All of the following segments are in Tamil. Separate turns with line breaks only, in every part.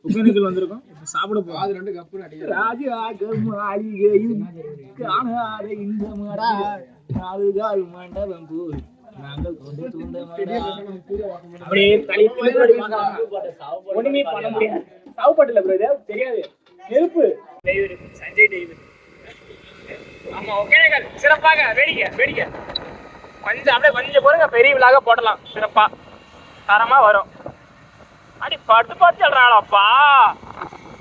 ஒகேனக்கல் வந்திருக்கோம். இப்ப சாப்பிட போறோம். அது ரெண்டு கப்பு அடிக்குது. ராஜாகம் ஆளிகையும் காணாத இன்பமடா நாளுகால் மண்டபம் போய் நாங்கள் கொண்டு தூண்டமடா. அப்படியே தலைப்பு ஒண்ணுமே பண்ண முடியாது. சாவுப்பாட்டுல ப்ரோ இது தெரியாது. நெருப்பு டெய்வர் சஞ்சய் டெய்வர். ஆமா ஒகேனக்கல் சிறப்பாக வேடிக்கை வேடிக்கை கொஞ்சம் அப்படியே கொஞ்சம் போறங்க பெரிய விழாக போடலாம். சிறப்பா தரமா வரும். அடி பட்டு பட்டு சொல்றாங்களப்பா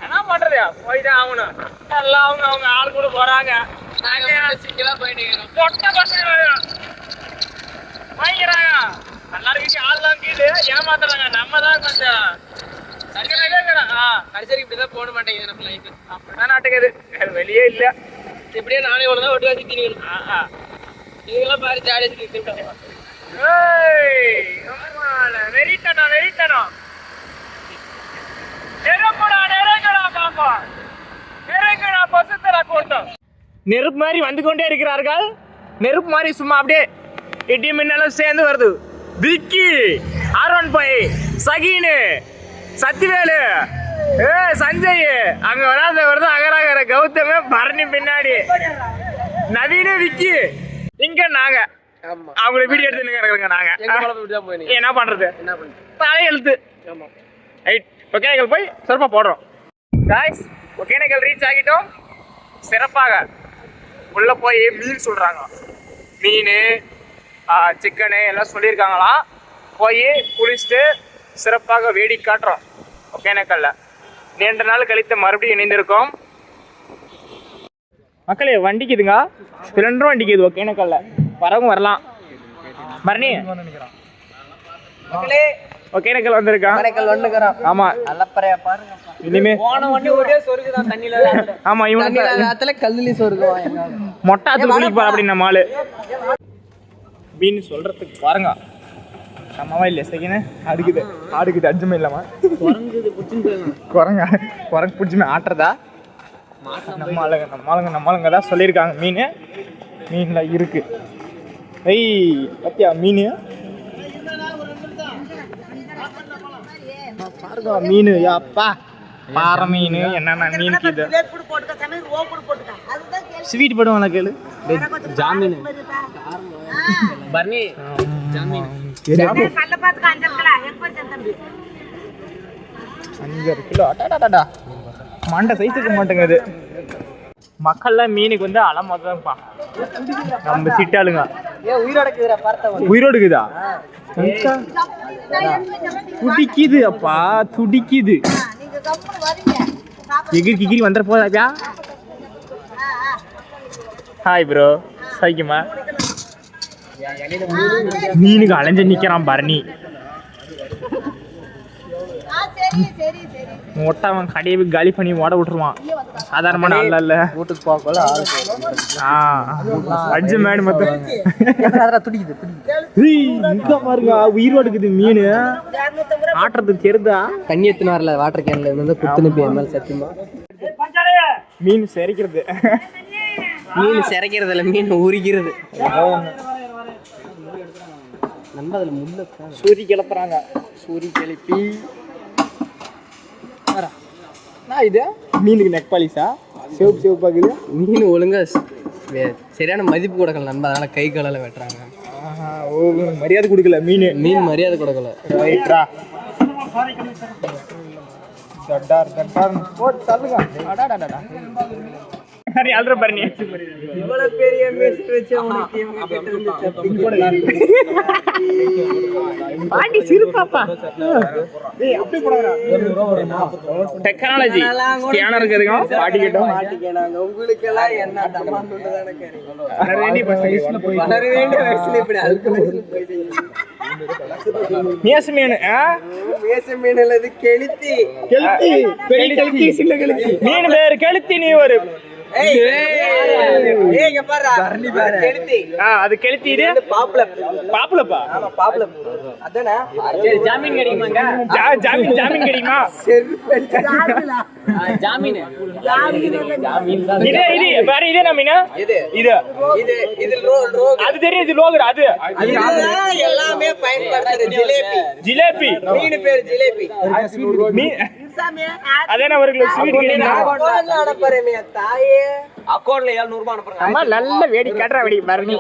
என்ன பண்றது போய்தான் ஆகணும். எல்லாம் அவங்க அவங்க ஆள் கூட போறாங்க. பொட்ட பசங்க வாங்கிக்கிறாங்க. எல்லாரும் வீட்டு ஆள் தான் கீழே ஏமாத்துறாங்க. நம்ம தான் கொஞ்சம் கடைசி இப்படிதான் போட மாட்டேங்குது. நம்ம லைஃப் அப்படிதான் நாட்டுக்குது. வெளியே இல்ல இப்படியே நானே ஒண்ணுதான் ஒட்டு வாசி தீனி நீங்களாம் பாரு ஜாலியா வெறித்தனம் வெறித்தனம் நெருப்பு மாதிரி வந்து கொண்டே இருக்கிறார்கள். நெருப்பு மாதிரி சும்மா அப்படியே இடி மின்னலும் சேர்ந்து வருது. விக்கி R15 சகீனு சத்திவேலு சஞ்சய் அங்க வராத வருது. அகராகர கௌதம பரணி பின்னாடி நவீன விக்கி இங்க நாங்க அவங்கள வீடியோ எடுத்துங்க. நாங்க என்ன பண்றது தலை எழுத்து ரைட். ஒகேனக்கல் போய் சிறப்பாக போடுறோம். காய்ஸ் ஒகேனக்கல் ரீச் ஆகிட்டோம். சிறப்பாக உள்ளே போய் மீன் சொல்கிறாங்க. மீன் சிக்கனு எல்லாம் சொல்லியிருக்காங்களாம். போய் குளிச்சுட்டு சிறப்பாக வேடி காட்டுறோம். ஒகேனக்கல்ல நீண்ட நாள் கழித்து மறுபடியும் இணைந்திருக்கோம். மக்களே வண்டிக்குதுங்க. ஸ்பிளண்டரும் வண்டிக்குது ஒகேனக்கல்ல. வரவும் வரலாம். பரணி மக்களே ஒகேனக்கல் வந்திருக்கான். ஆமா இனிமே ஆமா இவங்க கல்லுலி சொர்க்கம் மொட்டாத்துல குளிப்பார் அப்படின்னு நம்ம ஆளு மீன் சொல்றதுக்கு பாருங்க. சமமா இல்ல செகண்ட் அடுக்குது அர்ஜுமே இல்லாம குரங்கு பிடிச்சுமே ஆட்டுறதா நம்ம ஆளுங்க தான் சொல்லியிருக்காங்க. மீன்ல இருக்கு. ஐய் பத்தியா மீன் பாருங்க. மீன் அப்பா பாறை மீன் என்னென்ன மீனுக்கு இது ஸ்வீட் போடுவாங்க கேளு. ஜாமீன் பர்னி ஜாமீன் 5 கிலோ அடாடாடா மண்டை சைஸுக்கு மாட்டேங்குது. மக்கள்லாம் மீனுக்கு வந்து அலமோதான்ப்பா. நம்ம சிட்டாளுங்க உயிரோடுக்குதா துடிக்குது அப்பா துடிக்குது. எகிரி வந்துட போதாப்பா. ஹாய் ப்ரோ சைக்குமா மீனுக்கு அலைஞ்சு நிக்கிறான் பரணி. மொட்டை அவன் கடையை போய் காலி பண்ணி ஓட விட்டுருவான். சாதாரணமான ஆள் இல்ல. வீட்டுக்கு போகல அஞ்சு மேடு மொத்தம் பாருங்க உயிரோடுக்குது மீன். ஆட்டுறதுக்கு தெரிதா கண்ணியத்தின் வரல வாட்டர் கேன்ல இருந்து குத்துனு போய் சத்தியமா மீன் செரிக்கிறது. மீன் செரைக்கிறது இல்ல மீன் உரிக்கிறது. நம்ம அதுல முள்ள சூரி கிளப்புறாங்க. சூரி கிளப்பி இது மீனுக்கு நெக் பாலிஷா சிவப்பு பாக்குது. மீன் ஒழுங்கா சரியான மதிப்பு கொடுக்கல நண்பா. அதனால கை காலால வெட்டுறாங்க. மரியாதை கொடுக்கல. மீன் மரியாதை கொடுக்கல. ரைட்ரா தட்டார் போட்டு தள்ளுங்க. அடாடாடா அல்ற பரணி இவ்வளவு பெரிய மீஸ் வச்சு உங்களுக்கு இவங்க கிட்ட இருந்து பாண்டி சிறுபாப்பா. டேய் அப்படி போடுறா டெக்னாலஜி ஸ்கேனர் இருக்குதுங்க. மாட்டிக்கிட்டாங்க. உங்களுக்கு எல்லாம் என்ன தமாந்துண்டு தான கேக்குறீங்க. வளர வேண்டிய வயசுல இப்படி அல்கலைஸ் போயிட்டீங்க. மேசமீன் மேசமீன் இல்ல இது கெளுத்தி பெரிய கெளுத்தி சின்ன கெளுத்தி. மீன் பேர் கெளுத்தி. நீ ஒரு அது கெளுத்தி. இது பாப்புலப்பா. ஜாமீன் கிடைக்குமாங்க? ஜாமீன் கிடைக்குமா? ஜாமீன் இது வேற இது என்ன மீன்? இது அது தெரியும். இது லோகர். அது எல்லாமே பயன்படுத்துறது ஜிலேபி. மீன் பேர் ஜிலேபி. அதானே ஒரு கிலோ ஸ்வீட் கேட்டீங்களா?
அக்கௌண்ட்ல 700 ரூபாய் அனுப்புறேன்.
அம்மா நல்ல வேடி கேட்றா வேடி பரணி.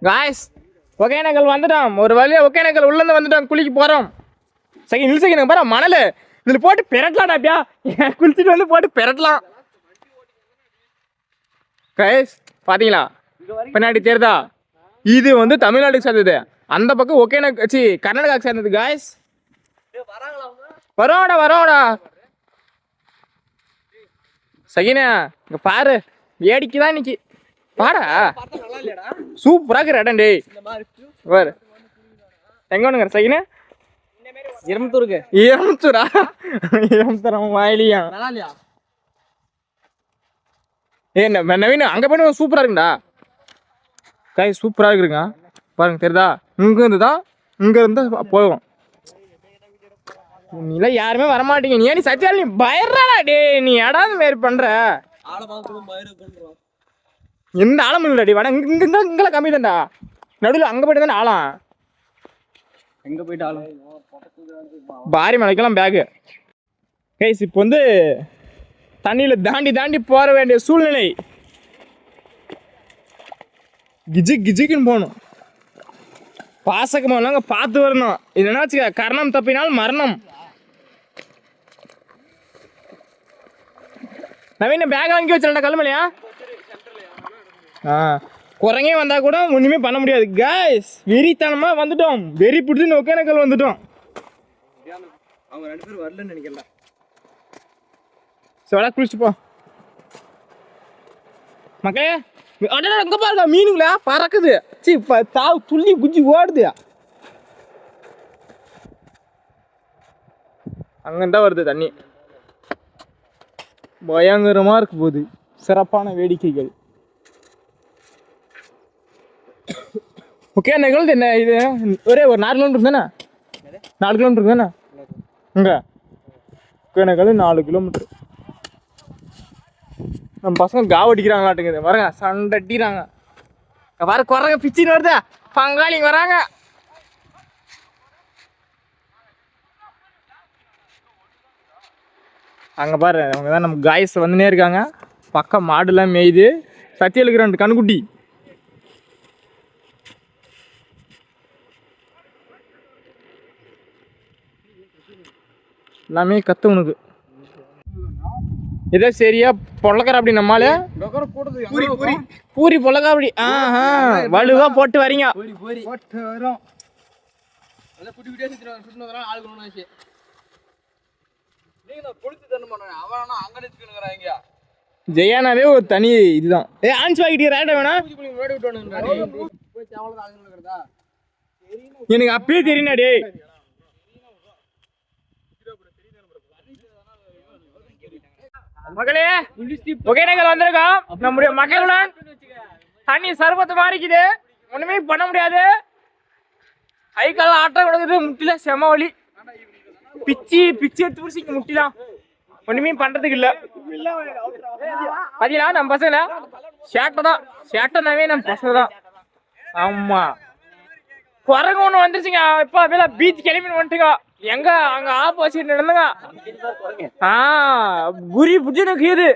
காய்ஸ் ஒகேனக்கல் வந்துட்டோம். ஒரு வழியா ஒகேனக்கல் உள்ள இருந்து வந்துட்டோம். குளிக்க போறோம். சரி நில்சைக்கு பாரு மணல் இதுல போட்டு பெரட்டலாம்டா அப்படியா குளிச்சுட்டு வந்து போட்டு பெரட்டலாம். காய்ஸ் பாத்தீங்களா பின்னாடி தெரியுதா? இது வந்து தமிழ்நாட்டுக்கு சேர்ந்தது. அந்த பக்கம் ஒகேனக்கல் கர்நாடகாவுக்கு சேர்ந்தது. காய்ஸ் வரோடா சகினா இங்க பாரு வேடிக்கைதான் இன்னைக்கு. பாடா சூப்பரா இருக்கிற இடம் டேய். பாரு எங்க ஒண்ணுங்க சகினா இரும்புத்தூரா வாயிலியா என்ன நவீன அங்க போய் சூப்பரா இருக்குடா. காய் சூப்பரா இருக்குங்க பாருங்க தெரியுதா? இங்க இருந்துதான் இங்க இருந்து போவோம். நீல யாருமே வரமாட்டீங்க. நீ சத்தியால் நீ பயறாடா டே. நீ எடாது மாரி பண்ற எந்த ஆழம் இல்லடி வட இங்கெல்லாம் கம்மி தான்டா. நடுவில் அங்க போயிட்டு தானே ஆழம்.
எங்க போயிட்டு ஆளும்
பாரி மலைக்கெல்லாம் பேகு. கைஸ் இப்போ வந்து தண்ணியில் தாண்டி போற வேண்டிய சூழ்நிலை. கிஜிக்குன்னு போகணும். பாசக்கமாக பார்த்து வரணும். இல்லைன்னா வச்சுக்க கரணம் தப்பினால் மரணம். நவீன பேக் வாங்கி வச்சிடா கல்லுமலையா. குரங்கே வந்தா கூட ஒண்ணுமே பண்ண முடியாது. காய்ஸ் வெறித்தனமா வந்துட்டோம். வெறி பிடிச்சுன்னு ஒகேனக்கல் வந்துட்டோம்.
அவங்க 2 பேரும் வரலன்னு நினைக்கிறேன்.
சோடா குளிச்சு போ மக்களே. அங்க பாருங்க மீனுங்களா பறக்குது. தாவு துள்ளி குஞ்சி ஓடுது. அங்கதான் வருது தண்ணி. பயங்கரமா இருக்கு போது. சிறப்பான வேடிக்கைகள். ஒகேனக்கல் என்ன இது ஒரே ஒரு 4 கிலோமீட்டர் தானே? 4 கிலோமீட்டர் தானே இங்க ஒகேனக்கல் 4 கிலோமீட்டர். நம்ம பசங்க காவடிக்கிறாங்களாட்டுங்குது. வரங்க சண்டை அடிக்கிறாங்க. வர குறங்க பிச்சின்னு வருது. பங்காளிங்க வராங்க. அங்கே பாரு அவங்க தான் நம்ம காய்ஸ் வந்துனே இருக்காங்க. பக்கம் மாடுலாம் மேயுது. சத்தியலுக்கு 2 கண்ணுக்குட்டி. எல்லாமே கத்து உனக்கு இதோ சரியா பொள்ளக்கார அப்படி நம்மால பூரி பொள்ளக்கா அப்படி வலுவா போட்டு வரீங்க. ஜெயானாவே ஒரு தனி இதுதான். ஆன்ஸ் வாங்கிட்டு ரேட்டா வேணா எனக்கு அப்பயே தெரியும் டே. மகளே ஒகேனக்கல் வந்திருக்கோம். நம்முடைய மக்களுடன் தண்ணி சர்பத்து மாறிக்குது. ஒண்ணுமே பண்ண முடியாது. கை கால ஆட்டம் கொடுக்குது. முட்டில செம வலி. பிச்சு எடுத்து பிடிச்சிங்க முட்டிலாம். ஒண்ணுமே பண்றதுக்கு இல்ல. பாத்தீங்களா நம்ம பசங்க சேட்டனாவே நம்ம பசங்க தான். ஆமா குரங்கு ஒண்ணு வந்துருச்சுங்க. இப்ப அப்படியே பீச் கிளம்பின்னு வந்துட்டுங்க. எங்க அங்க ஆப்போசிட் நடந்துங்க. குரி புடிச்சு நிக்குது.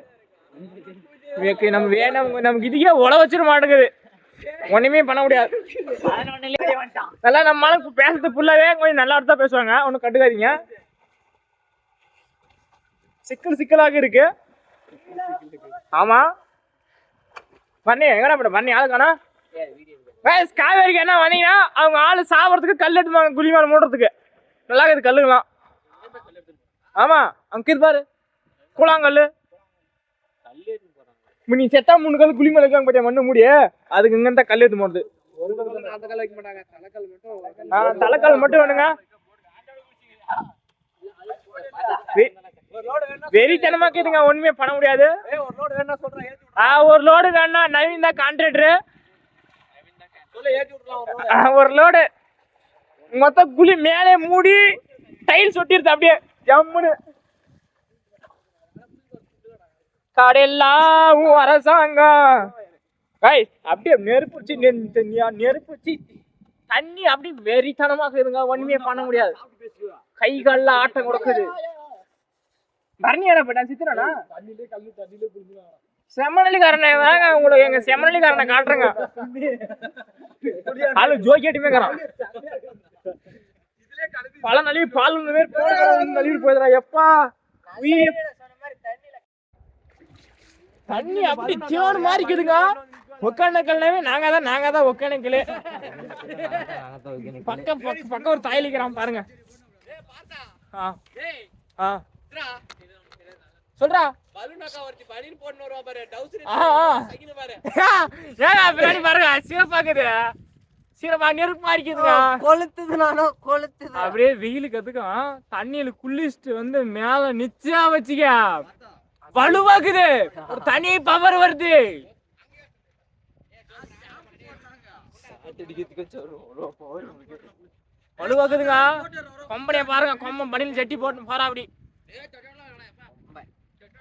நம்ம வேணும் நமக்கு இதுக்கே உழ வச்சிட மாட்டேங்குது. ஒண்ணுமே பண்ண முடியாது. நல்லா நம்மளால பேசுறது ஃபுல்லாவே கொஞ்சம் நல்லா தான் பேசுவாங்க. ஒன்னும் கண்டுக்காதீங்க. சிக்கலாக இருக்கு. ஆமா பண்ணி எங்கடா போட பண்ணி ஆளுக்கானா காவேரிக்கு என்ன வந்தீங்கன்னா அவங்க ஆளு சாப்பிட்றதுக்கு கல் எடுத்துவாங்க. குழி மேல மூடுறதுக்கு நல்லா இருக்குது கல்லுங்களாம். ஆமா அங்க பாரு கூழாங்கல்லு. நீ செத்தா 3 கல் குழி மேல வைக்காங்க பாத்தியா மண்ணு மூடி. அதுக்கு இங்க இருந்தா கல் எடுத்து போடுறது. தலைக்கல் மட்டும் வேணுங்க. வெறித்தனமா கேட்டுங்க. ஒண்ணுமே பண்ண முடியாது. ஒரு லோடு வேணா நவீன் தான் கான்ட்ராக்டர். ஒரு லோடு மொத்த குழி மேலே மூடி டைல்ஸ் ஒட்டிருது அப்படியே ஜம்முன்னு. கடையெல்லாம் அரசாங்கம் அப்படியே நெருப்புச்சு தண்ணி அப்படி வெறித்தனமாக இருங்க. ஒண்ணுமே பண்ண முடியாது. கை கால்ல ஆட்டம் கொடுக்குது. பரணியாடா போயிட்டா சித்திரானா செம்மநெல்லிக்காரனை வாங்க உங்களுக்கு எங்க செம்மநெல்லிக்காரனை காட்டுறேங்க. ஆளு ஜோக்கியாட்டுமே பல நழுவி பால் நழுவி போயிடுறா எப்பா. தண்ணி அப்படி தேன் மாறிக்குதுங்க. ஒக்கானக்கல்னாவே நாங்க தான் ஒக்கானக்கல். பக்கம் ஒரு தாயலிக்கிறான் பாருங்க. சொல்றா பின்னாடி பாருங்க சீரப்பாக்குது. சீரப்பா நெருப்பு மாறிக்குதுங்க. கொளுத்துது அப்படியே வெயிலுக்கு கத்துக்கும். தண்ணியில குளிச்சுட்டு வந்து மேல நிச்சயா வச்சுக்க வலுவாக்குது. ஒரு தனி பவர் வருது. வலுவாக்குதுங்க. கொம்பனைய பாருங்க. கொம்பம் படியில் சட்டி போட்டு போறா அப்படி.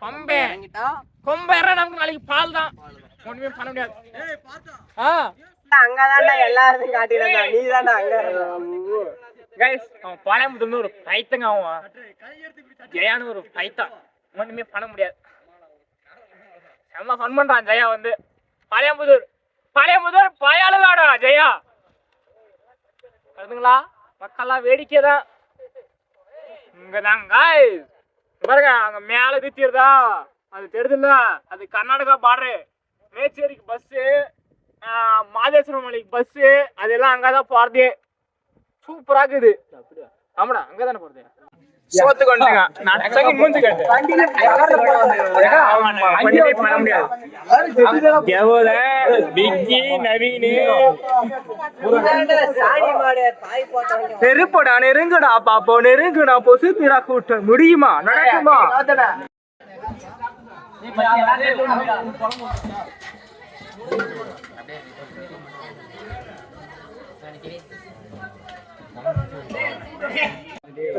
கொம்பை நமக்கு நாளைக்கு பால் தான். ஒண்ணுமே பண்ண முடியாது.
அங்கதான்டா எல்லாரும் காட்டிடுறா. நீ தானே அங்க.
அவன் பாளையம்புத்தூர்னு ஒரு பைத்தங்க. அவன் ஜெயான்னு ஒரு பைத்தா. ஒண்ணுமே பண்ண முடியாது. செம்ம ஃபன் பண்றான் ஜெயா வந்து. பாளையம்புத்தூர் பாயாளுதாடா ஜெயா. வருதுங்களா மக்கள்லாம் வேடிக்கை தான். இங்க தாங்க பாருங்க. அங்க மேல திட்டிருதா அது தெரியுதுல்ல. அது கர்நாடகா பார்டரு. மேச்சேரிக்கு பஸ்ஸு, மாதேஸ்வரம் மலைக்கு பஸ்ஸு அதெல்லாம் அங்கதான் போறது. சூப்பரா இருக்குது. ஆமாடா அங்கதானே போறது. சோத்து கொண்டுங்க மூஞ்சி கட்டு பண்ண முடியாது. நெருப்படா நெருங்குடா பாப்போ நெருங்குடா பொசு தீரா கூட்ட முடியுமா நடக்குமா?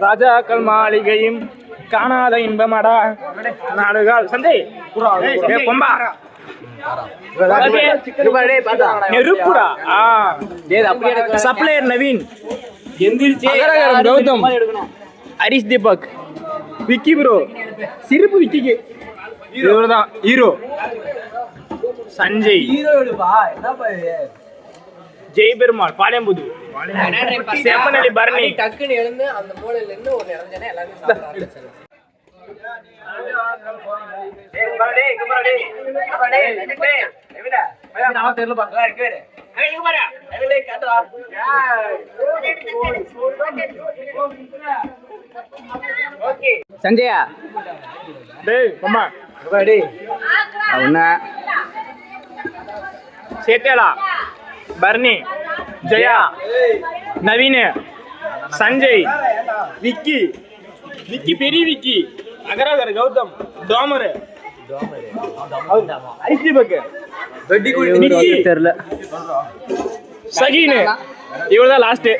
ராஜாக்கள் மாளிகையும் காணாத இன்பமடா நாடுகால் சந்தை பொம்பா நெருப்புடா. சப்ளையர் நவீன், கௌதம், ஹரிஷ் தீபக், விக்கி ப்ரோ, சிரிப்பு விக்கிக்கு இவர்தான் ஹீரோ. சஞ்சய், ஜெய் பெருமாள், பாளையம்புது, செம்மநெல்லி, பரணி.
டக்குன்னு எழுந்து அந்த மூலையில இருந்து ஒரு இறஞ்சனே எல்லாரும் சஞ்சயா
சேட்டேலா, பரணி, ஜெயா, நவீன், சஞ்சய், விக்கி, பெரிய விக்கி, அகராகர், கௌதம், டோமர், தெரியல, சகீன். இவர்தான் லாஸ்ட்.